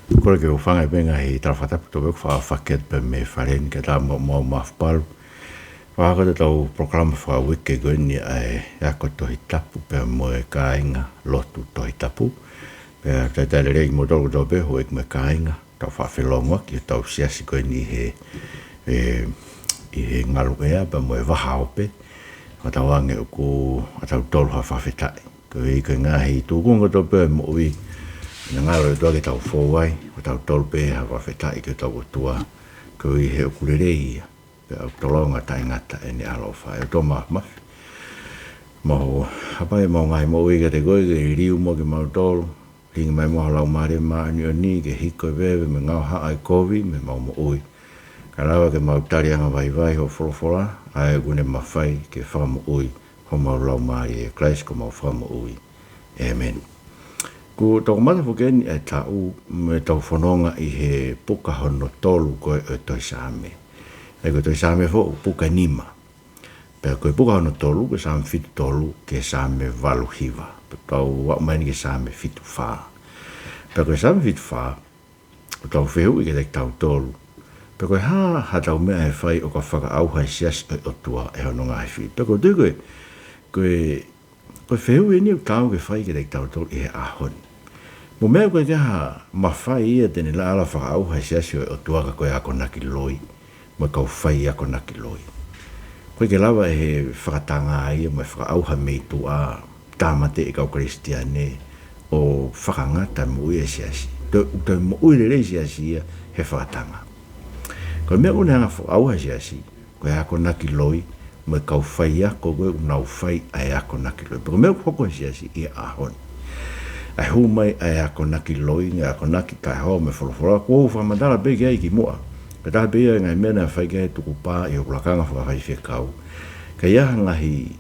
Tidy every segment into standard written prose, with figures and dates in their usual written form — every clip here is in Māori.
Kore ke ufanga benga hi trafata to be fa faket be me faren ke ta mo mafpal. Wa ko to program fa wiki go ni ai ya ko to hitapu pe mo e kainga lotu to hitapu. Pe ta le mo to be ho ek me kainga to fa filongo ki to siasi go ni he ngaluea pe mo e va haupe. O ta wange ku ata tol ha fa fita. Ko i ke nga hi tu ko to pe mo wi nga ro to ke tau fo wai o tau tolpe ha wa feta i ke tau tua ko i he okurerei pe au tolonga tai ngata e ni alo fa e to ma mo hapai mo ngai mo i ke te goi ke riu mo ke mau tolu ringi mai mo lau mare ma ni ke hiko veve me ngau ha ai kovi me mau mo ui ka lawa ke mau tarianga vai vai ho folofola ai gune mawhai ke wha mo ui ho mau lau mare e Christ ko mau wha mo ui amen. Ko tō mata whukeni e tau me tau whanonga i he puka hono tolu koe e toi Saame. E koe toi Saame fo puka nima. Pea koe puka hono tolu ke Saame fitu tolu ke Saame walu hiwa. Pe tau wakmaini ke Saame fitu whaa. Pea koe Saame fitu whaa, o tau whehu i ke tek tau tolu. Pea koe ha tau mea e whai o ka faka'auha e siasi o tua e hono ngā he whi. Pea koe tui koe whehu e ni o tau ke whai ke tek tau tolu i he ahoni. Mo mea koe keha mawhai ia tene la ala whakaauha siasi o tuaka koe ako naki loi. Mo kau whai ako naki loi. Koe ke lawa e he whakatanga ia mo e whakaauha mei tu a tāmate e kau kristiane o whakangata mo ui e siasi. Toi mo ui rei siasi ia he whakatanga. Koe mea une hanga whakaauha siasi koe ako naki loi mo kau whai ako koe unau whai ai ako naki loi. Koe mea koko siasi ia ahoni. Ai hu mai ai ako naki loi nga ako naki kai ho me folofora ko fa mandala be ai ki moa ka ta be nga mena fa ke tu pa e o la kanga fa fa kau ka ia nga hi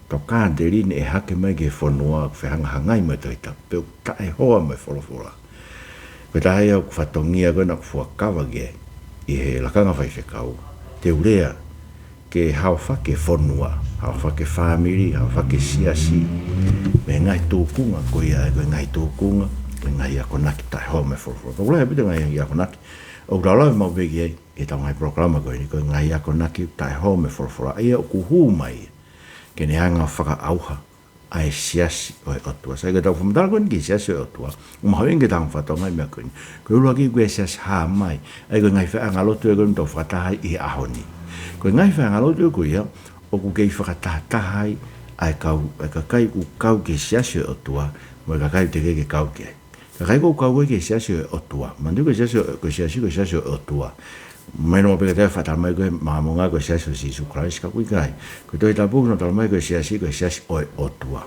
to ka de rin e hake mai ke fonua fa nga ngai mai to ta pe ta e ho me folofora ko ta ia ku fa tongia ko na ku ka va ge e la kanga fa kau te urea ke hau fa ke fonua hau fa ke family hau fa ke siasi me ngai tōkunga ko ia e ngai tōkunga e ngai ako naki tai home for ko la bide ngai ako naki o dala mau begi e tau ngai programa ko ni ko ngai ako naki tai home for ia ku hu mai ke ne anga faka'auha ai siasi o tua sai ke tau fumdala ko ni siasi o tua mo hawenga tang fa tonga me ko ni ko lu ki ko siasi ha mai ai ko ngai fa anga lotu e ko to fata i ahoni ko ngai fa anga lotu ko ia o ku ke fakata tai ai kau kai u kau ke siasi o tua mo ka kai te ke kau ke ka kai ko kau ke siasi o tua mandu ke siasi o tua meno pe te fa tal mai ko mamonga ko siasi si su Christ ka ku kai ko to ta bu no tal mai ko siasi o tua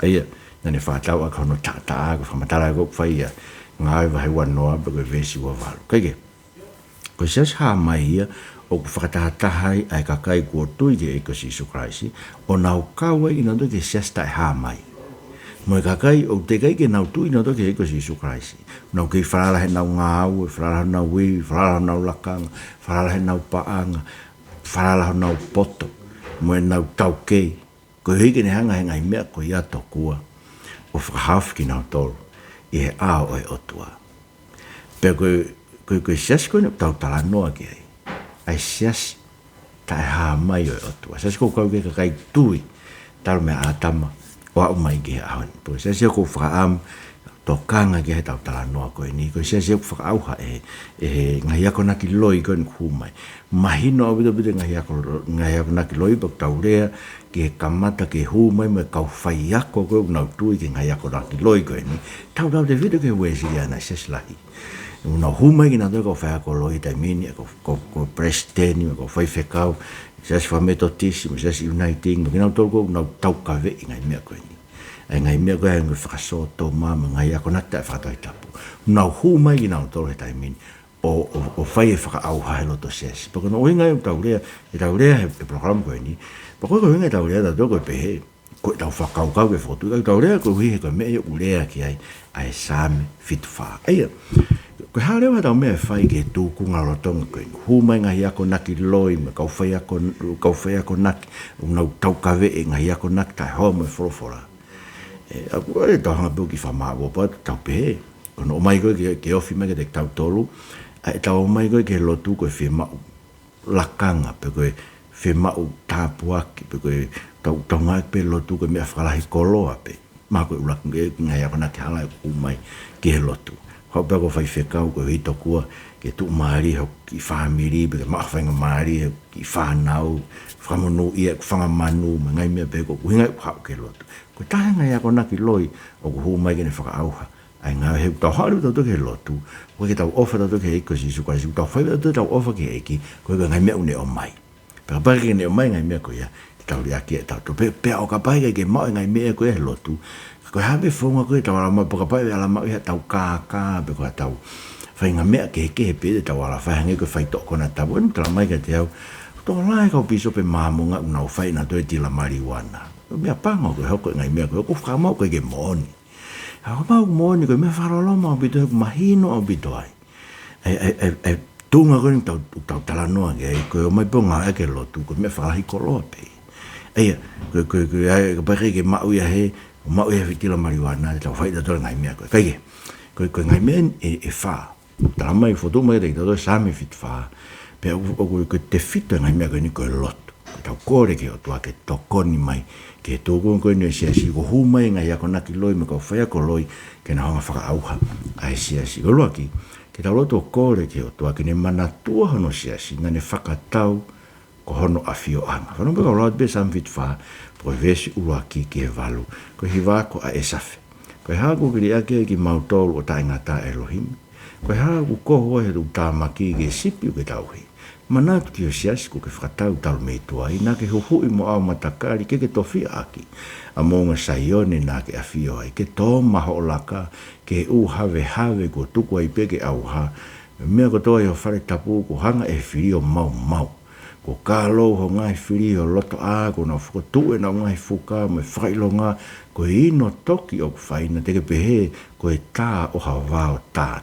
ai na ne fa tau ka no ta ko fa matara ko fa ia ngai vai wa no ba ko vesi wa val kai ke ko siasi ha mai ia o ku whakatahai ai ka kai kua tui ke eko si Christ o nau kaua i nando ke siasta e haa mai. Mo e ka kai o te kai ke nau tui nando ke eko si Christ. Nau kei wharala he nau ngā au, wharala he nau wii, wharala he nau lakanga, wharala he nau paanga, wharala he nau poto, mo e nau tau kei. Ko hiki ne hanga he ngai mea ko i ato kua o whakahawhi ki nau tolu i he ao e otua. Pea koe sias koe ne tau tala noa ki ai. Ai siasi tai haa mai o otua. Siasi ko kau ke kai tui talo mea atama o au mai ke ahon. Po siasi ko whakaam tokanga ke he tau tala noa koe ni. Ko siasi ko whakaauha e ngai ako naki loi koe ni kumai. Mahino au bida ngai ako naki loi pak tau rea ke kamata ke hu mai me kau whai ako koe unau tui ke ngai ako naki loi koe ni. Tau te video ke wesi ana siasi lahi. Una huma ki na ko fa ko loi ta mini ko presteni ko fa fekau se fa metotis se uniting ki na to ko na tau ka ve ngai me ko ni ai ngai me ko ngai fa so to mama ngai ko na ta fa to tapu na huma ki na to ta mini o fa faka'auha lo to ses porque no ngai ta ure e program ko ni porque ko ngai ta ure da to ko pe ko ta fa ka ke foto ta ure ko hi ko me ure ki ai Saame fitu fa ai ko halewa tau mea whai ke tūkunga rotonga koe. Hūmai ngahi ako naki loi, me kau whai ako naki, unau tau kawe e ngahi ako naki tai hoa me whorofora. Aku e tau hanga buki whamāua pa tau pehe. kono mai koe ke ofi mai ke tau tolu ai tau mai koe ke lotu koe whi mau lakanga pe koe whi mau tāpuaki pe koe tau ngai pe lotu koe mea whakalahi koloa pe ma koe ulaku ngai akona ke hala ku mai ke lotu hau pe ko whai whekau koe hito kua ke tu maari ho ki whamiri pe ke maa whainga maari ki whanau whamonu ia ku whangamanu ma ngai mea pe ko kuhingai ku hau ke lotu koe tahe ngai akona ki loi o ku hu mai kene whakaauha ai ngā he tau haru tau toke he lotu, koe ke tau ofa tau toke he iko si suka, si tau whaiwa tau ofa ke eki, koe ka ngai mea une o mai. Peka pake ke ne o mai ngai mea koe ia, te tau rea kia tau to, pea o ka pake ke mau ngai mea koe he lotu, koe hape whonga koe tau ala mau, paka pake ala mau ia tau kākā, pe koe tau whainga mea ke he pe, tau ala whainga koe whai toko na tau, anu tala mai ka te au, tō lai kau piso pe māmunga unau whaina toi tila mariwana. Mea panga koe hoko ngai mea koe, ko whakamau koe ke moni. Ako mau moni koe mea wharoloma o bito heku mahino o bito ai. Ai tunga koe ni tau talanoa ke ai koe o mai ponga ake lotu koe mea whalahi koloa pe. Eia, koe ai pake ke mau ia he, o mau ia whitila mariwana, te tau whaita tōra ngai mea koe. Kaike, koe ngai mea e wha. Talamai fotu mai te tau Saame fit wha. Pea o koe te fito ngai mea koe ni koe lotu. Koe tau kore ke o tua ke tokoni mai. Ke tōku koe ni siasi ko humai ngai ako naki loi me kau whai ako loi ke na honga faka'auha ai siasi. Ko luaki, ke tau loto kore ke o tua ke ne mana tua hono siasi nga ne whakatau ko hono awhio anga. Whanau peka o laot be samwhit wha po vesi uruaki ke valu. Ko hiwa ko a esafe. Ko e haku ki ake ki mautolu o ta ingata Elohim. Ko e haku koho he tu tāmaki ke sipi ke tauhi. Manatu ki o siasi ko ke whakatau tau mei tua i nā ke huhui mo au matakari ke tofi aki a monga saione nā ke awhio ai ke tō maho o laka ke u have ko tuku ai peke au ha mea ko tō i o whare tapu ko hanga e whirio mau ko kālo ho ngai whirio loto a ko na whakotu e na ngai whuka me whailonga ko ino toki o whaina te ke pehe ko e tā o hawao tā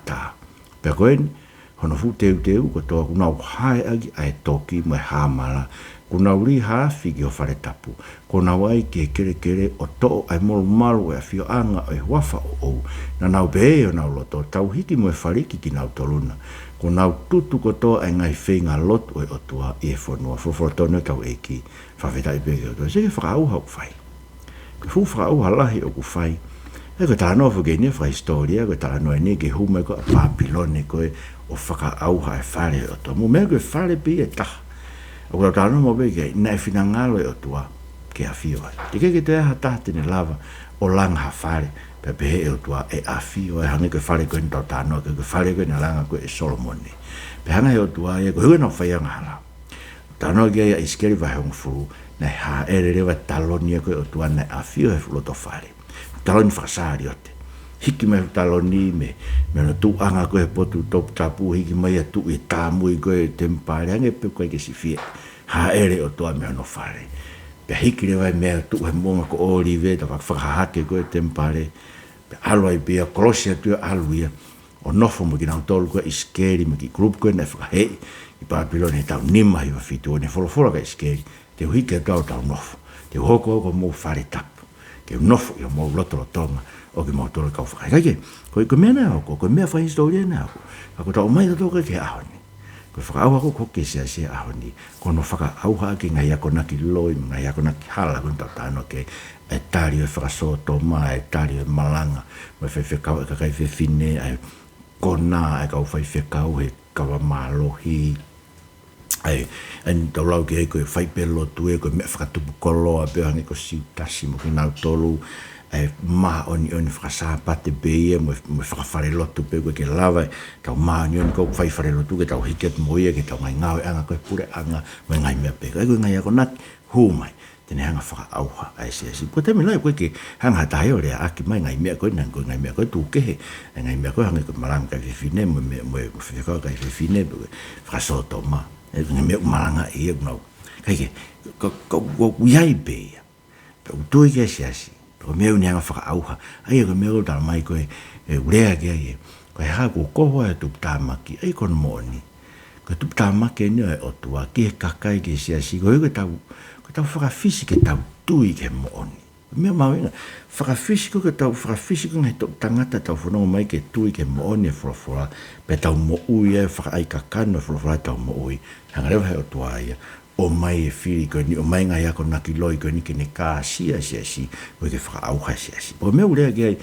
pea koeni hono fu teu ko toa kunau hae agi ai toki mai hamala kunau li hafi ki o whare tapu kunau ai ke kere o to'o ai malu e awhio anga e wafa o na nau behe o nau loto tau hiki mo e whariki ki nau toluna kunau tutu ko toa ai ngai whenga loto e o tua i e whanua whawhatono tau eki whawhetai peke o toa seke whakauha o whai ke fu whakauha lahi o ku whai e ko tānoa whakenia wha historia ko tānoa ni ke hume ko a Papilone koe o faka'auha e whare o toa. Mo mea koe whare pi e taha. O kura tānoa mo peke, nai whina ngalo e o tua ke a whio ai. Te keke te aha taha tene lava o langa ha whare, pe pehe e o tua e a whio ai hangi koe whare koe ni tau tānoa, koe whare koe ni langa koe e Solomone. Pe hanga e o tua e koe huena o whaianga hala. Tānoa ke a iskeri vai hong furu, nai ha ere rewa talonia koe o tua nai a whio e fuloto whare. Taloni whakasari o te. Hiki mai taloni me no tu anga koe potu top tapu hiki mai atu e tāmui koe tempare ange pe koe ke si fie. Ha ere o toa mea no whare. Pe hiki rewai mea tu he monga ko olive ta whakahake koe tempare. Pe alo ai pia kolosia tua alu ia. O nofo mo ki nau tolu koe iskeri mo ki grup koe na whakahei. I Papilone tau nima hiwa fitu o ne wholofora ka iskeri. Te hiki a tau nofo. Te hoko mo whare tapu. Ke nofo i o mo loto tonga. O ke mau tōra kau whakaikake. Koe mea nā ako, koe mea whai historia nā ako. Ako tau mai ta tōka ke ahoni. Koe whakaauha ko koke Siasi ahoni. Kono whakaauha ke ngai ako naki loi, ngai ako naki hala koe tau tāno ke e tāri e whakasoto ma, e tāri e malanga. Mai whai whekau e kakai whewhine, e kona e kau whai whekau he kawa mālohi. Ai tau lau ke koe whai pelo tue, koe mea whakatupu koloa, peo hangi ko siutasi mo ki nau tolu. E ma oni whakasāpate beia mo whakawhare lotu pe koe ke lawa tau ma oni ko whai whare lotu ke tau hiket moia ke tau ngai ngawe anga koe pure anga mai ngai mea pe koe ngai ako naki humai tene hanga whakaauha ai Siasi koe temi lai koe ke hanga tae o rea aki mai ngai mea koe nang koe ngai mea koe tūkehe ngai mea koe hanga koe maranga kai whiwhine mo whiwhikau kai whiwhine whakasoto ma ngai mea umaranga i e unau kai ke ko iai beia pe utui ke Siasi ko meu ni anga whakaauha. Ai ko meu tala mai koe e urea ke ai. Koe haku koho e tup tāmaki. Ai kono mōni. Koe tup tāmaki ni e otua. Ki he kakai ke Siasi. Koe tau whakawhisi ke tau tui ke mōni. Mea mawinga, whakawhisiko ke tau whakawhisiko ngai tau tangata tau whanonga mai ke tui ke moone whulawhula, pe tau mo ui e whakai ka kano whulawhula tau mo ui, hanga rewa hei o tua ia, o mai e whiri koe ni, o mai ngai ako naki loi koe ni ke ne kā siasi, koe ke whakaauha siasi. O mea urea ki ai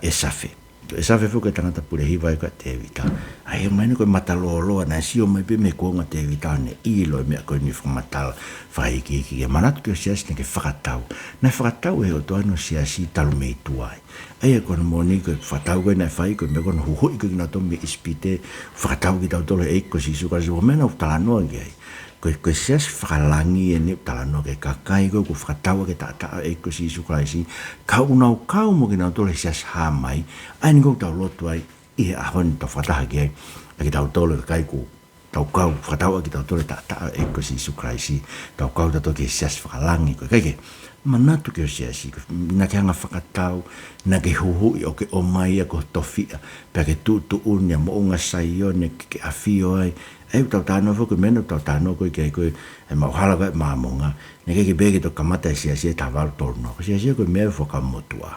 e safe. E safe fuka tangata pure hiwa e ka te vita. Ai o mai ni koe mataloloa na si o mai pe me kuonga te vita ne ilo e mea koe ni whakamatala whaiki iki. E manatu ki o siasi ne ke whakatau. Na whakatau e o toano siasi talu mei tuai. Ai e kona moni koe whakatau koe na whai koe me kona huhui koe ki na tomi ispite whakatau ki tau tolo e iko si suka si o mena u talanoa ki ai. Koe sias whakalangi e ne talanoa ke kakai koe ko whakataua ke tātaa e ko si sukraisi ka unau kau mo ki nau tole sias hamai ai ni kou tau lotu ai i ahon tau whataha ki ai a ki tau tole kai ko tau kau whakataua ki tau tole tātaa e ko si sukraisi tau kau tato ke sias whakalangi koe kai ke manatu ke o siasi na ke hanga whakatau na ke huhui o ke o mai a ko tofia pe ke tu unia mo unga saione ke awhio ai ai tau tāno fo ko meno tau tāno ko ke ko e mau hala ko mamonga ne ke bege to kamata siasi e taval torno siasi ko me fo ka motua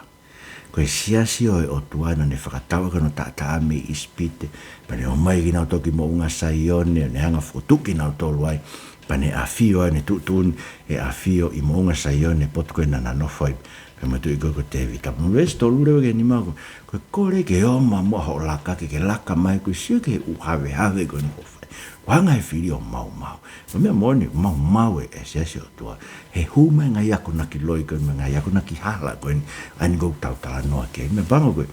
ko siasi o tua na ne whakatau ko no tata me ispite pa ne o mai ki na to ki mo unga saione ne hanga fotu ki na to luai pa ne afio ne tutun e afio i mo unga saione pot ko na no foi pe mo tu i ko te vita mo resto lure ke ni mago ko kore ke o ma mo ho laka ke laka mai ko si ke u have ko no wanga e whiri o mau. Ma mea moni, mau e siasi o tua. He huma ngai ako naki loi koe, ngai ako naki hala koe, ani kou tau tānoa ke. Mea pango koe,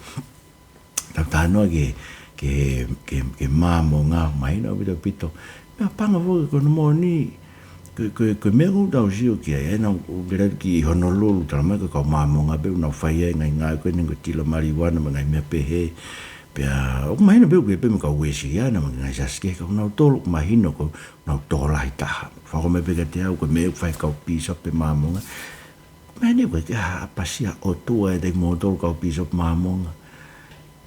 tau tānoa ke māmo ngā mahina o pito. Mea pango koe koe no moni, koe mea kou tau sio ki ai, ena o gerau ki Honolulu, tala mai koe kau māmo ngā peu, nau whai ai ngai ngā koe, nengo tila mariwana, ngai mea pehe, pea o mahina peu ke pe me ka wesi ya na ngai saske ka na tolo mahino ko na tola ita fa ko me pe te au ko me fa ka piso pe mamonga me ne ko ke apasia o tua de motor ka piso mamonga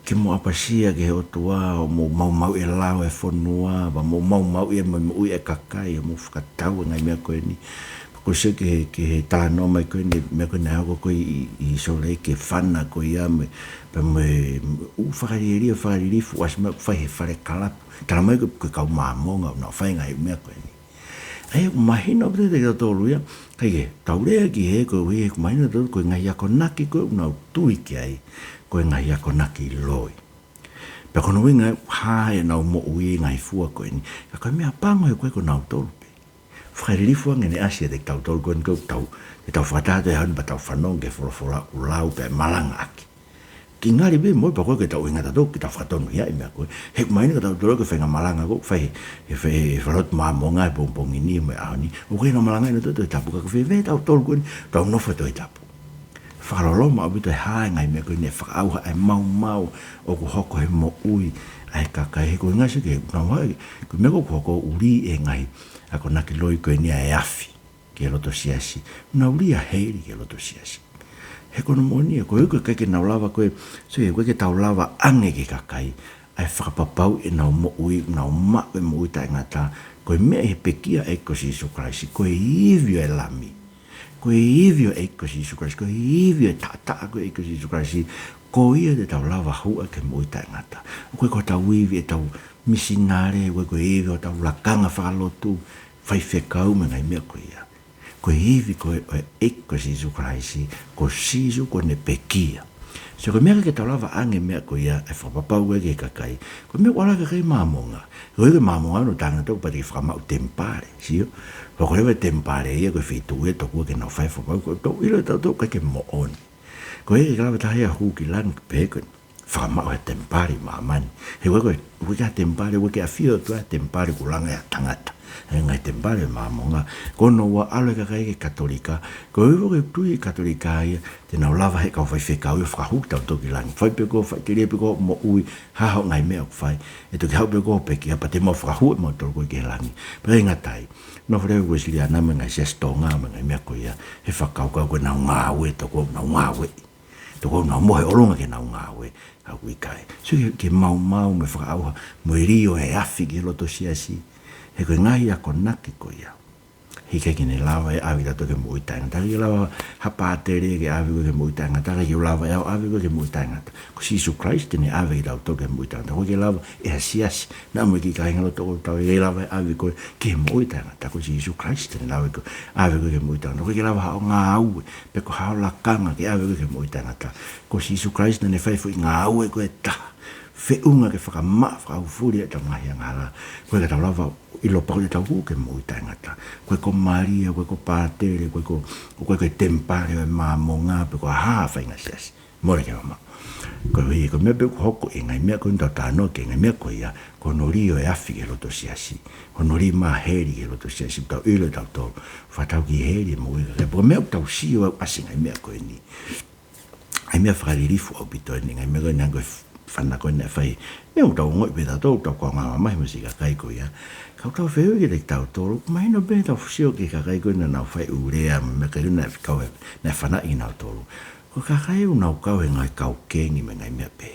ke mo apasia ke o tua o mo mau e lao e fonua ba mo mau e mo e kakai mo fa tau ngai me ko ni ko se ke ta no mai ko ni me ko na ko i sole ke fana ko ia me pe me u fariri fu as me fa he fare kala ta mai ko ka mamonga no fa ngai me ko ni ai imagino que de to luia kai ta ure ki he ko we imagino to ko ngai ko naki ko no tui ki ai ko ngai ko naki loi pe ko no winga ha e no mo ui ngai fu ko ni ka me apango e ko no to Frère fu ngene asia de tau tol gon go tau e tau fata de han batau fanong ke fola ulau pe malanga aki ki ngari be mo pa ko ke tau inga tau ki tau faton ya me ko he mai ni tau tol ke fenga malanga go fe farot ma monga bom ini me ani o ke no malanga no to tapu ka fe ve tau tol gon tau no fato tapu farolo ma bito ha ngai me ko ne faka'auha ai mau o ko hoko he mo ui ai ka he ko ngase ke no mai ko me ko uri e ngai ako naki loi koe nia e afi ke loto siasi na uri a heiri ke loto siasi he kono moni ko e koe ke nau lava koe so e koe ke tau lava ange ke kakai ai whakapapau e nau mo ui nau ma e mo ui ta ngata koe mea he pekia e ko si sukraisi koe hivio e lami koe hivio e ko si sukraisi koe hivio e tata koe e ko si sukraisi ko ia de tau lava hua ke mo ui ta ngata koe ko tau hivi e tau misinare koe hivio tau lakanga whakalotu fai whekau me ngai mea koe ia. Koe hivi koe e ko sisu kraisi, ko sisu ko ne pekia. So koe mea ke tau lava ange mea koe ia, e whapapau e ke kakai. Koe mea wala ke kei mamonga. Koe ke mamonga no tanga tau pati whamau tempare, sio? Koe hewa tempare ia koe whitu e toku ke nau whai whapau, koe tau ilo tau tau ke mo oni. Koe ke kalava tahi a huki lan pe koe. Whamau e tempare mamani. He koe ka tempare, koe ke a whio tua tempare kulanga e tangata. Ngai tempare mamonga kono wa ale ka kai katolika ko iwo ke tui katolika ia te na lava he ka fai fekau e fra hukta to ki lang fai pe ko fai ke pe ko mo ui ha ho ngai me fai e to ki ha pe ko pe ki pa te mo fra hu mo to ko ke lang pe ngatai no fre we sili ana me ngai se stonga me ngai me ko ia he fa ka ko na nga we to ko na nga we to ko na mo he olonga ke na nga we ha wi kai so ke mau me fra mo rio e afi ke lo to siasi he koe ngahi ako naki ko ia. hika ki ne lava e awi tato ke mui tangata. Ki lava hapa tere ke awi ke mui tangata. Ki lava e awi ke mui tangata. Ko Sisu Christ ne awi ki tato ke mui tangata. Ko ki lava e ha siasi. Na mo ki kainga lo toko tau e lava e awi ko ke mui tangata. Ko Sisu Christ ne awi ke mui tangata. Ko ki lava hao ngā aue. Pe ko hao lakanga ke awi ke mui tangata. Ko Sisu Christ ne whaifu i ngā aue ko e taha. Whiunga ke whakamaa, whakaufuri e tau ngahi angara. Koe ka tau lava ilo pau e tau ke mui tangata. Koe ko Maria, koe ko Pātere, koe ko Tempare, koe Māmonga, pe ko haa whainga siasi. More ke mama. Koe hui, koe mea pe ko hoko e ngai mea koe tau tāno ke ngai mea koe ia, ko nori o e awhi ke loto siasi. Ko nori maa heri ke loto siasi, tau ilo tau tolu. Whatau ki heri e mui. Koe mea tau sio au asi ngai mea koe ni. Ngai mea whakaririfu au pito e ni, ngai mea koe nang koe whana koe nea whai, mea utau ngoi peta tau kwa ngā mai masi ka kai koe ia. Kau tau wheu ki rek tau tōru, mai no bē tau whusio ki ka kai koe na nau whai urea, me kai runa kau e na whana i nau tōru. Ko ka kai u nau kau e ngai kau kengi me ngai mea pē,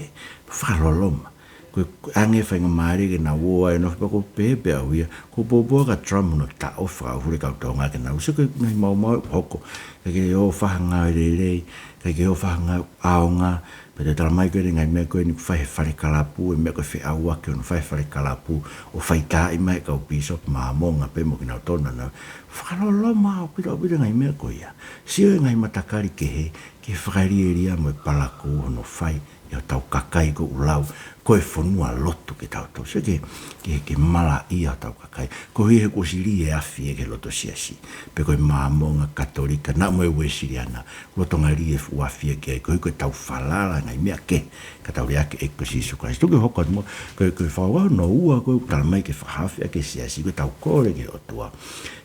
whakaroloma. Koe ange whainga maari ke na woa e no whako pē pē au ia, ko bōboa ka drum no ta o whakahure kau tau ngā ke nau, so koe ngai mau hoko, ke o whahanga e rei, ke o whahanga aonga, Pete tala mai koe ngai mea koe ni whai whare kalapu, e mea koe whiaua ke ono whai whare kalapu, o whai tā i mai kau piso, mā monga pe mo ki nau tona na. Whakarolo maa o pita ngai mea koe ia. Sio e ngai matakari ke he, ke whakairi e ria mo e palako ono whai, e o tau kakai ko ulau, koe whanua loto ke tau tau. So ke mala i o tau kakai. Ko hi he ko siri e awhi e ke loto siasi. Pe koe māmonga katolika, na mo e ue siri ana. Loto ngari e uawhi e ke, koe koe tau whalala ngai mea ke. Ka tau rea ke e ko Sisu Christ. Tuke hoko mo, koe whawau no ua, koe tala mai ke whahawhi e ke siasi, koe tau kore ke o tua.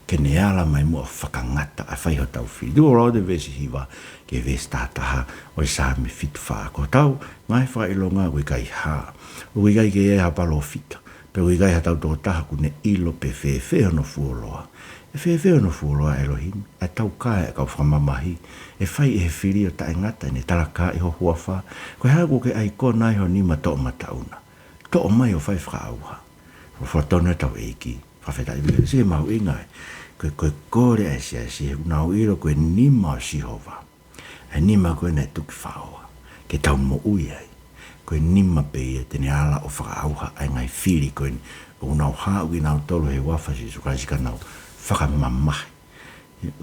Ke ne ala mai mua whakangata a whaiho tau whiri. Tuo rau de vesi hiwa ke vesi tātaha o i Saame fitu wha. Ko tau, ngai whailonga koe kai haa. O kai ke e hapalo fita. Pe koe kai hatau tō taha kune ilo pe whewheo no fuoloa. E whewheo no fuoloa Elohim. E tau kai e kau whamamahi. E whai e he whiri o tae ngata ne talaka i ho huawha. Koe haku ke ai kona i ho nima tō matauna. Tō mai o whai whakauha. O whatona tau eiki. Whawhetai wika. Sige mau ingai. Koe kore e siasi. Unau iro koe nima o Sihova. E nima koe nei tuki whaoa. Ke tau mo ui ai. Koe nima peia tene ala o whakaauha ai ngai whiri koe unau hau i nau tolu he wafa Sisu Christ ka nau whakamamahi.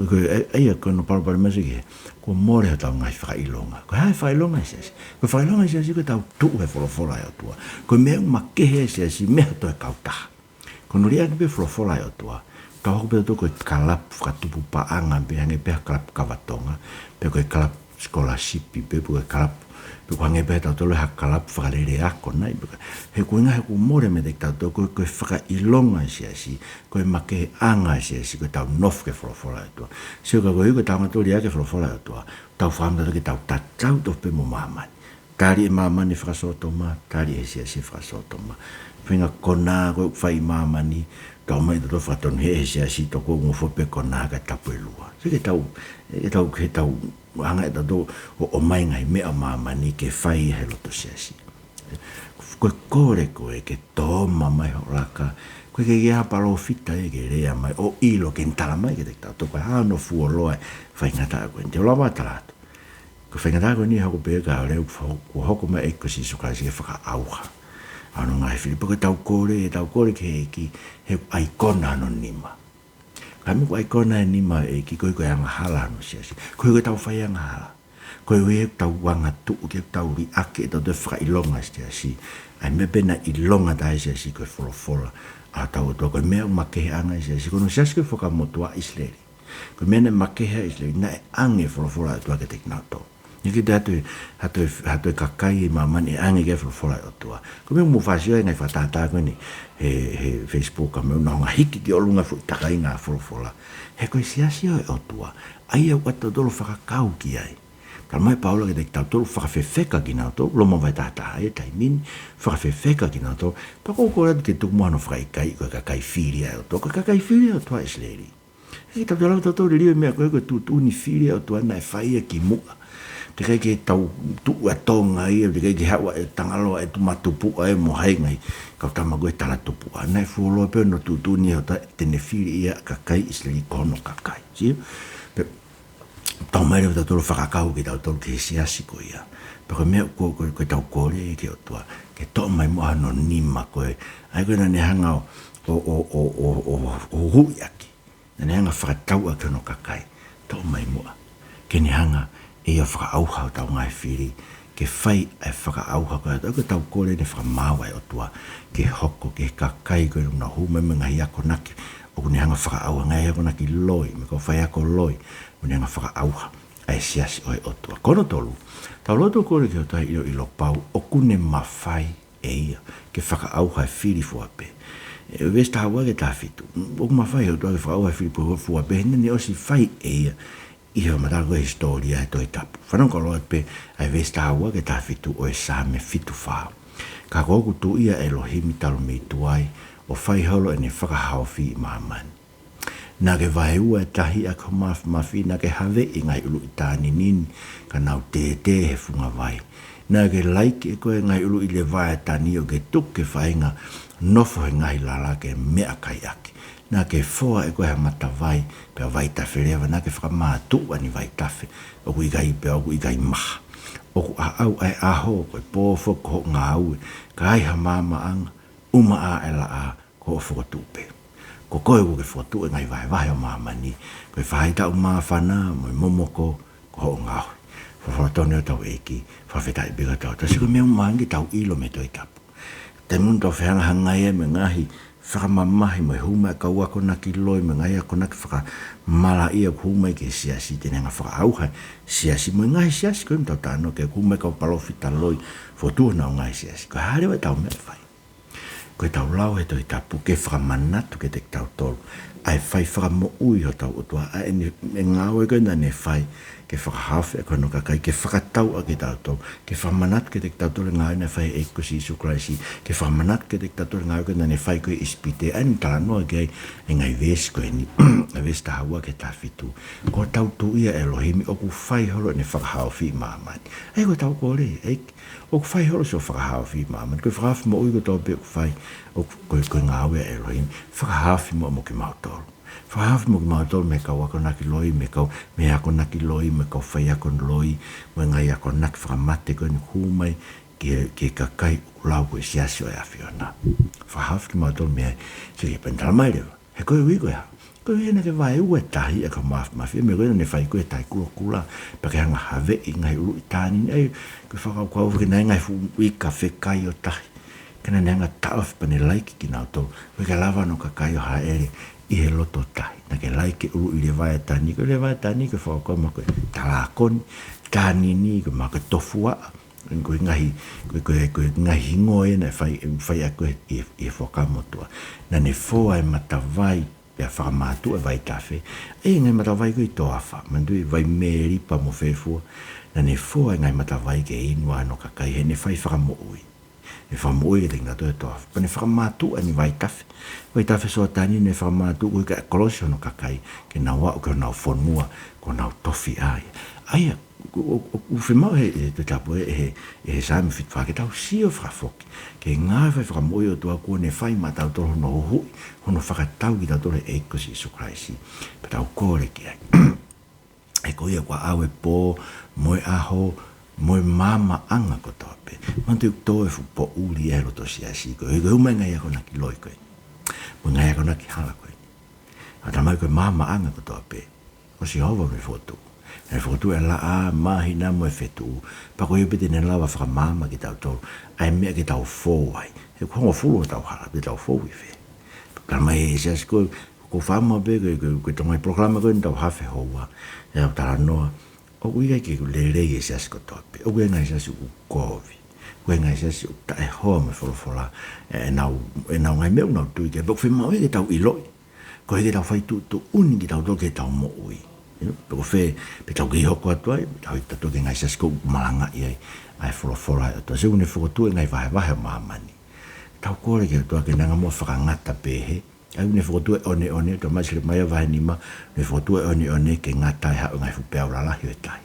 Koe eia koe no parapari masiki he, koe more ha tau ngai whakailonga. Koe hae whakailonga siasi. Koe whakailonga siasi koe tau tuu he wholofola e o tua. Koe mea makehe siasi mea toi kautaha. Koe nori ake pe wholofola e o tua. Kau hoku peta tō koe kalap whakatupu paanga pe hange pe kalap kawatonga. Pe koe kalap scholarship pe koe kalap pe koe hange pe tau tolo ha kalap whakarere ako nai. He koe ngā he koe more me te tau tō koe whakailonga siasi. Koe make anga siasi koe tau nof ke wholofola e tua. Sio ka koe koe tau matori ake wholofola e tua. Tau whamata ke tau tatau tō pe mo mamani. Tari e mamani whakasotoma, tari e siasi whakasotoma. Whinga kona koe whai mamani, tau mai tato whaton he siasi toko ngofo kona ka tapu e lua. So ke tau hanga e tato o mai ngai mea mamani ke whai he loto siasi. Koe kore koe ke tōma mai ho raka, koe ke ia palo fita e ke rea mai, o ilo ke ntala mai ke te tato, koe hano fuoloa whai ngata koe, te ola watalato. Koe whai ngata koe ni hako pēka o reu hoko mai e ko Sisu Christ ke faka'auha. Ano ngai Filipo ke tau kore ke eki he aikona ano nima. Kami ko aikona e nima eki koe koe anga hala ano siasi. Koe koe tau whai anga hala. Koe koe tau wanga tuu ke tau ri ake tau te whakailonga siasi. Ai me pena ilonga tae siasi koe wholofola. A tau toa koe mea makehe anga siasi. Kono siasi koe whakamotua Isleri. Koe mea ne makehe Isleri. Na e ange wholofola tua ke teknato. Niki te hatoi kakai i mamani e ange ke wholofola o tua. Ko me mufasio e ngai whatata koe ni he Facebook a me una honga hiki ki olunga fu takai ngā wholofola. He koe siasi o tua. Ai au kata tolo whakakau ki ai. Kala mai paula ke te tau tolo whakawhewheka ki nā tō. Loma vai tātaha e taimini. Whakawhewheka ki nā tō. Pako kore ke tukumuano whakaikai koe kakai whiri ai o tua. Koe kakai whiri o tua Isleri. Hei tau tau tau rio mea koe koe tūtūni whiri o tua nai whaia ki mua. te kai ke tau tu atonga ia te kai ke hawa e tangalo e tu matupu ai mo hai ngai ka tama go tala tupu ana fu lo pe no tu ni ota te ne fili ia ka kai isli kono ka kai si tau mai o tau whakakau ki tau ke siasi ko ia. Pero mea ko tau kore ke o tua, ke tau mai moa no nima koe. Ai koe nane hanga o hui aki. Nane hanga whakatau a keno kakai. Tau mai moa. Ke ne hanga e a whakaauha o tau ngai whiri. Ke whai ai whakaauha koe. Tau ke tau kore ne whakamawa e o tua. Ke hoko, ke kakai koe na hume me ngai ako naki. O kune hanga whakaauha ngai ako naki loi. Me ko whai ako loi. Kune hanga whakaauha. Ai siasi oi o tua. Kono tolu. Tau loto kore ki o tai ilo pau. O kune mawhai e ia. Ke whakaauha e whiri fuape. E westa hawa ke tawhitu. O mawhai o tua ke whakaauha e whiri fuape. Hene ni osi whai e ia. Iho matako e historia e toi tapu. Whanonga loa pe ai westa hawa ke tawhitu o e Saame fitu whao. Ka koku tu ia Elohimi talo mei tuai. O whai holo e ne whakahao whi maamani. Nā ke waheua e tahi a ko mafi nā ke hawe i ngai ulu i tāni nini ka nau te he funga vai. Nā ke laiki e koe ngai ulu i le vai tāni o ke tuk ke whainga nofo he ngai lala ke mea kai aki. Nā ke foa e koe ha mata vai pe vai tawhi rewa nā ke whakamātu ani vai tawhi o kui gai pe o kui gai maha. O ku a au ai aho koe pōwho ko ngā ue ka ai ha māma anga uma a e la a ko o whakatupe. Ko koe ko ke whatu e ngai vai o mamani. Koe whai tau maa whana, moi momoko, ko ho ngahui. Whawhatone o tau eki, whawheta i bega tau. Tasi ko mea umangi tau ilo me toi tapu. Te munto whianga hangai e me ngahi, whakamamahi moi huma e kau ako naki loi, me ngai ako naki whakamala ia huma i ke siasi, tene nga whakaauha. Siasi moi ngahi siasi, koe mtau tāno ke huma e kau palofita loi, whotua na o ngahi siasi. Koe harewa tau mea whai. Koe tau lau he toi tapu ke whakamanatu ke te tau tolu. Ai whai whakamo ui ho tau utua. Ai e ngāo e koe nane whai ke whakahawhi e koe no kakai. Ke whakatau a ke tau tolu. Ke whakamanatu ke te tau tolu ngāo na whai e kusi isu kraisi. Ke whakamanatu ke te tau tolu ngāo koe nane whai koe ispite. Ai ni tala noa ke e ngai vesi koe ni. E vesi tahaua ke tawhitu. Ko tau tu ia Elohimi o ku whai holo ne whakahawhi maamani. Ai ko tau kore. O ku whai holo so whakahawhi maamani. Koe whakahawhi mo ui ko tau pe ku whai. O koe ngāwe a Elohim, whakahawhi mo ki mautoro. Whakahawhi mo ki mautoro me kau ako naki loi, me kau me ako naki loi, me kau whai ako loi, me ngai ako naki whakamate koe ni kumai, ke kakai ulau koe siasi o e awhiona. Whakahawhi ki mautoro mea, se ke pentala mai rewa. He koe ui koe ha. Koe hena ke vai ue tahi e ka mafi, me koe ne whai koe tai kula, pa ke hanga have i ngai ulu i tāni, ei, koe whakau kua uwhi nai ngai fu i ka whekai o tahi. Kana nenga taof pane laiki ki nau tau. Koe ka lava no ka kai o haere i he loto tahi. Na ke laiki uru i le vai tani. Koe le vai tani koe whakau mako talakoni. Tani ni koe mako tofua. Koe ngahi hingoe na whai a koe i he whakamotua. Na ne fōa e matawai pia whakamātu e vai tawhi. E ngai matawai koe i toafa. Mandui vai meri pa mo whewhua. Na ne fōa e ngai matawai ke inua no ka kai. He ne whai whakamo ui. E whamoi e te ngā toi toa. Pa ne whakamātu ani vai tawhi. Vai tawhi soa tani ne whakamātu ui ka kolosio no kakai. Ke nau wau ke nau whonua. Ko nau tofi ai. Aia, u whemau he te tapu e he Saame fit whake tau sio whakafoki. Ke ngā whai whakamoi o tua kua ne whai ma tau toro no hui. Hono whakatau ki tau toro e kosi isu kraisi. Pa tau kore ki ai. E koia kua awe pō, moe aho, moe mama anga ko tope. Mantu toe fu po uli e roto siasi ko. E koe umai ngai ako naki loi koe. Mo ngai ako naki hala koe. Ata mai koe mama anga ko tope. O si hova me fotu. E fotu e la a mahi na mo e fetu. Pa koe upete ne lawa whaka mama ki tau tolu. Ai mea ki tau fōwai. E kongo fulu o tau hala. Pe tau fōwi fe. Kala mai e siasi koe. Ko whama be koe tongai proklama koe ni tau hawhi hoa. E au tala noa. O uiga ke lelei e siasi ko tope. O uiga ngai siasi u kovi. Uiga ngai siasi u tae hoa me wholofola. E nau ngai meu nau tui ke. Bok whemau e ke tau iloi. Ko he ke tau whai tu uni ki tau toke tau mo ui. Peko whe, pe tau ki hoko atuai. Tau i tatu ke ngai siasi ko malanga i ai. Ai wholofola e atua. Seune whokotu e ngai vahe maamani. Tau kore ke atua ke nanga mo whakangata pehe. Ai ne foto one to mai sile mai va nima ne foto one ke ngata ha ngai fu pe ora la hi tai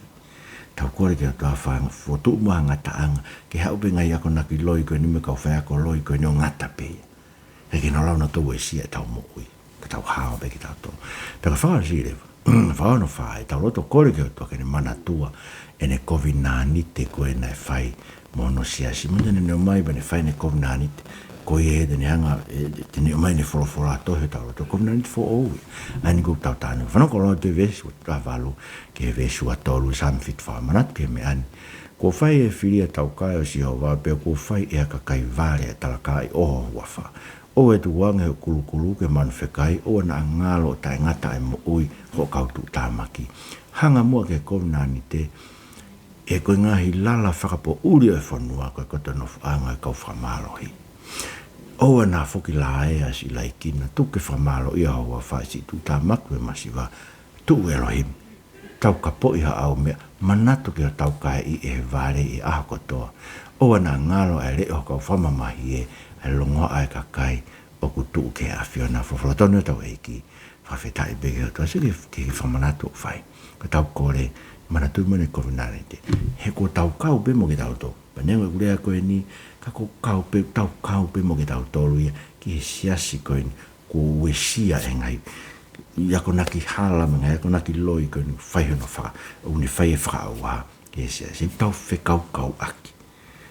tau kore ke toa whaanga fotu mua ngata anga ke hau pe ngai ako naki loi koe ni me kau whai ako loi koe ni o ngata pe e ke nolau na tau e sia e tau mo ui ke tau hao pe ke tau tō peka whaanga si rewa whaano whae tau roto kore ke toa ke ne mana tua e ne COVID-19 koe nai whai mono siasi mo tene neo mai ba ne whai ne COVID-19 ko ye de ne hanga te ne mai ne fora to he tau to kom nan fo o ani go tau tanu fa no ko lo te vesu ta valu ke vesu atolu sam fit fa manat ke me an ko fai e filia tau kai o si o va pe ko fai e ka kai vale ta kai o wa fa o e tu wang e kulu ke man fe kai o na ngalo ta ngata e mo ui ho kau tu tamaki hanga mo ke kom nani te e ko ngahi lala fa po uri e fonua ko ko no anga ka fa malo hi o na foki la e asi la ikina tu ke famalo ia o fa si tu ta makwe masiva tu Elohim tau ka po ia au me manato ke tau ka I e vale I a ko to o na ngalo e le o ka fama mai e longo ai ka kai o ku tu ke afiona fo flotono tau e ki fa fetai be to se ke famanato fai ka tau kore manatu mene coronarete he ko tau ka be mo ke tau to panengo gure ko ni ko kau pe mo ke tau tolu ia ki siasi ko ko wesia engai ia ko naki hala menga ko naki loi ko fai no fa uni fai faka'auha ke siasi tau fe kau aki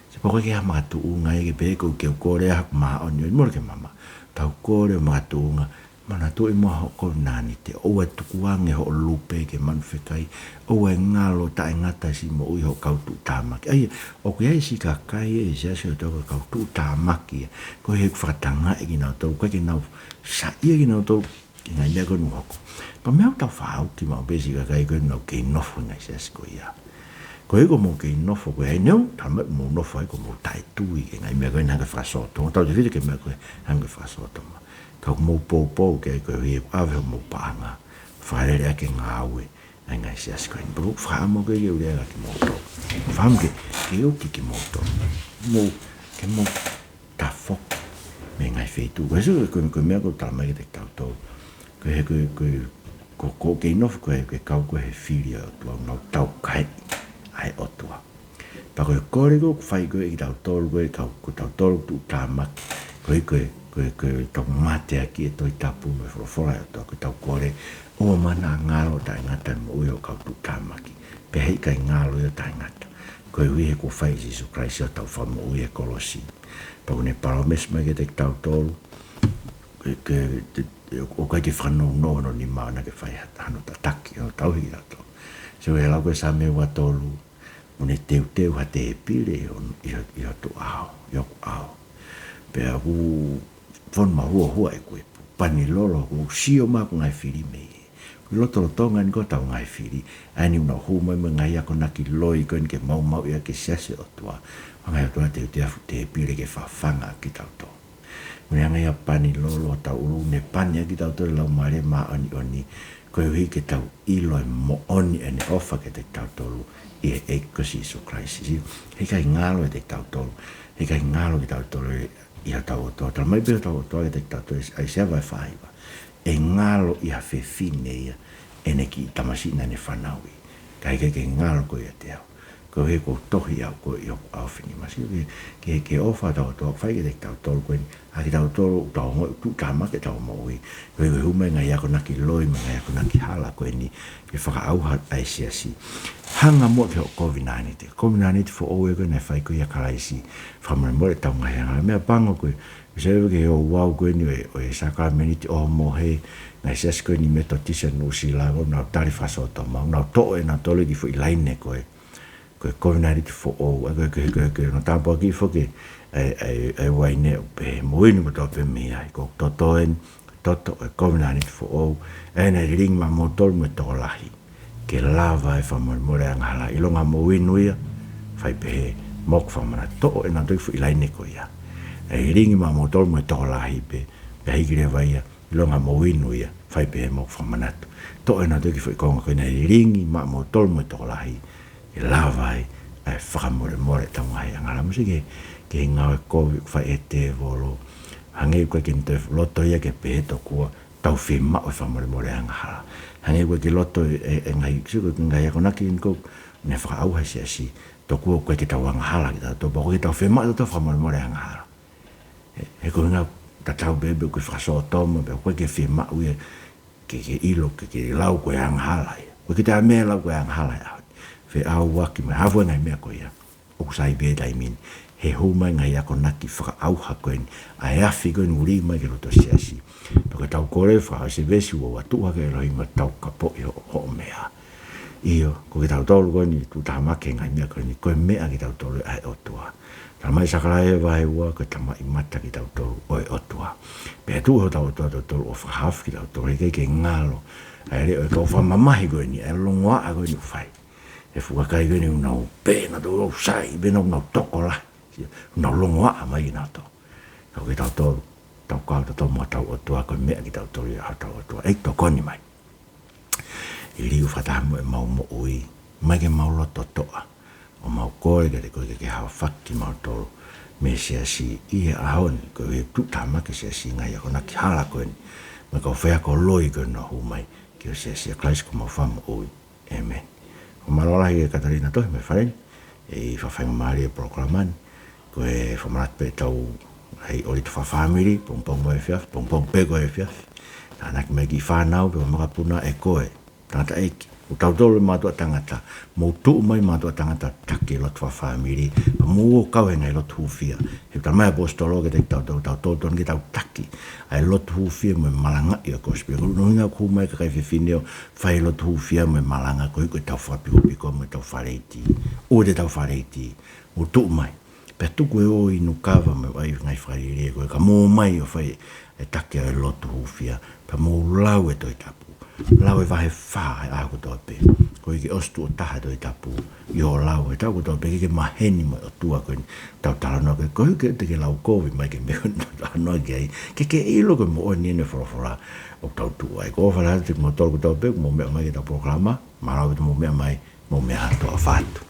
se po ke ama tu ngai ke pe ko ke ko re ma on mo ke mama tau ko re ma tu nga mana tu mo ko nani te o tu kuange ho lupe ke man fe kai o ngalo ta ngata si mo u ho kau tu tamaki ai o ke ai si ka kai e se se to kau tu tamaki ko he fatanga e na to ko ke na sa ie ke na to ina ia ko no ko pa me ta fa u ti ma be si ka kai ko no ke no fu na se ko ia ko e ko mo ke no fu ko ai no ta mo no fu ko mo tai tu i na me ko na ka fa so to de vide ke me ko hanga fa so to ka mo po ke ko hi ave mo panga fare le ke ngawe nga sia screen bro fa mo ke yo le ke mo to fa mo ke yo ki mo to mo ke mo ta fo me nga fe tu ko so ko me ko ta mai de ta to ko ke no ko ke ka ko he filia to no ta kai ai o to pa ko ko fai ko I ta to ko ta to tu ta ma ko to mate aki e toi tapu me fora to ko tau kore o mana ngalo ta ngata mo yo ka tu tamaki pe hei kai ngalo yo ta ngata ko wi ko fai Jesus Christ ta fa mo ye kolosi pa ne paromes me ke te tau tolu ke o ka ke fano no ni ma na ke fai hano ta taki o tau hi to so e la ko Saame wa tolu mo ne teu ha te pile yo to ao yo ao pe agu fon ma hua e koe pani lolo ko sio ma ko ngai fili me ko loto tonga ni ko ta ngai fili ani una hu mai ngai ko na ki loi ko ke mau ia ke siasi o tua ngai to te pile ke fa fanga ki ta to ngai pani lolo ta ulu ne pani ki ta to la mare ma oni ko hi ke ta ilo mo oni en ofa ke te ta to e ko si so crisis he kai ngalo te ta to he kai ngalo ki ta to ia tau to mai be tau to te tato ai se vai fai e ngalo ia fe fine ia ene ki tamasina ne fanaui kai ke ngalo ko ia te ko he ko tohi au ko yo au fini masi ke ofa tau to fai ke tau to ko a ki tau to tau tu kama ke tau mo wi ko hu me ngai ko na ki loi me ngai ko na ki hala ko ni ke faka'auha ai siasi hanga mo ke COVID-19 fo o e ko na fai ko ia kalaisi fa mo mo tau ngai me pango ko se ke o wow ko ni o e sacramento o mo he na siasi ko ni metotisa no si la na tarifa so to ma na to e na to le di fo ilaine ko ko COVID-19 fo o ko no tampo ki fo ke ai waine pe mo ni mo to pe me ai ko to COVID-19 fo o ena ring ma motor mo to lahi ke lava e fa mo re ngala I longa mo winuia fai pe mok fa mana to e na do fu ilai ne ko ia e ringi ma motor mo to lahi pe pe higre vai longa mo winuia fai pe mok fa mana to e na do fu ko ko na ringi ma motor mo to lahi e lava e fa mo re ta mai ngala mo ke nga ko fai e te volo hange ko ke te loto ia ke pe to ko tau firma o fa mo re ngala hange ko ke loto e ngai sigo ngai ko na ki ko ne faka'auha siasi toku koe ke tau hala kita to boko ke tau fema to fa mo hala e ko nga tatau bebe ko fa so toma be ko ke fema u ke ilo ke lau ko hala ko ke ta me lau ko hala fe au wa ki me hafu ngai me ko ia o sai be dai min he huma ngai ako naki faka'auha ko ni ai afi ko ni uri mai ke to siasi ko tau kore fa se vesi wa tu ha ke roi ma tau kapo ho mea io ko ke tau tolu ko ni tu tama ke ngai mea ko ni Koe Me'a ke tau tolu ai otua tama sakala e vai wa ko tama imata ke tau tolu oi otua pe tu ho tau tolu of half ke tau tolu ke ngalo ai le ko fa mamahi ko ni e longa a ko ni fai e fu ka ko ni una pe na do sai be no tokola no longa mai na to ko ke tau tolu tau kau tau mo tau otua Koe Me'a ke tau tolu ha tau otua e to koni mai i riu whatamu e mau mo ui, mai ke mau loto toa, o mau kore ke hawa whaki mau tolu, me siasi i e ahoni, ko e tutama ke siasi ngai ako na ki hala koe ni, me kau whea ko loi koe na hu mai, ki o siasi a Christ ko mau whamu ui, amen. O marolahi e Katarina tohi me whaeni, e i whawhainga maari e programani, ko e whamarat pe tau, hei ori tu whawhamiri, pongpong mo e whiaf, pongpong pego e whiaf, tānak me ki whanau, pe makapuna e koe, tangata eiki. O tau tolu mātua tangata, mō tuu mai mātua tangata take lot wa whamiri, pa mō kau e ngai lot huwhia. He tau mai apostolo ke te tau tolu ke tau taki, ai lot huwhia mo malanga i a kospia. No hinga ku mai ka kai whiwhineo, whai lot huwhia mo malanga ko hiko tau whapiko mo tau whareiti. O te tau whareiti, mō tuu mai. Pea tuku e o inu kawa me ai ngai whareire koe, ka mō mai o whai e take ai lot huwhia, pa mō lau e toi tapu. Lau e wahe whaa e ako tō pe. Ko i ke ostu o taha tō i tapu i o lau e tau ko tō pe ke maheni mo o tua koe tau talanoa koe. Ko i ke te ke lau kovi mai ke meo talanoa ke ai. Ke ilo koe mo o nene whorofora o tau tua. E ko whala te mo tō ko tō pe mo mea mai ke tau programa. Ma rau te mo mea mai mo mea toa whātu.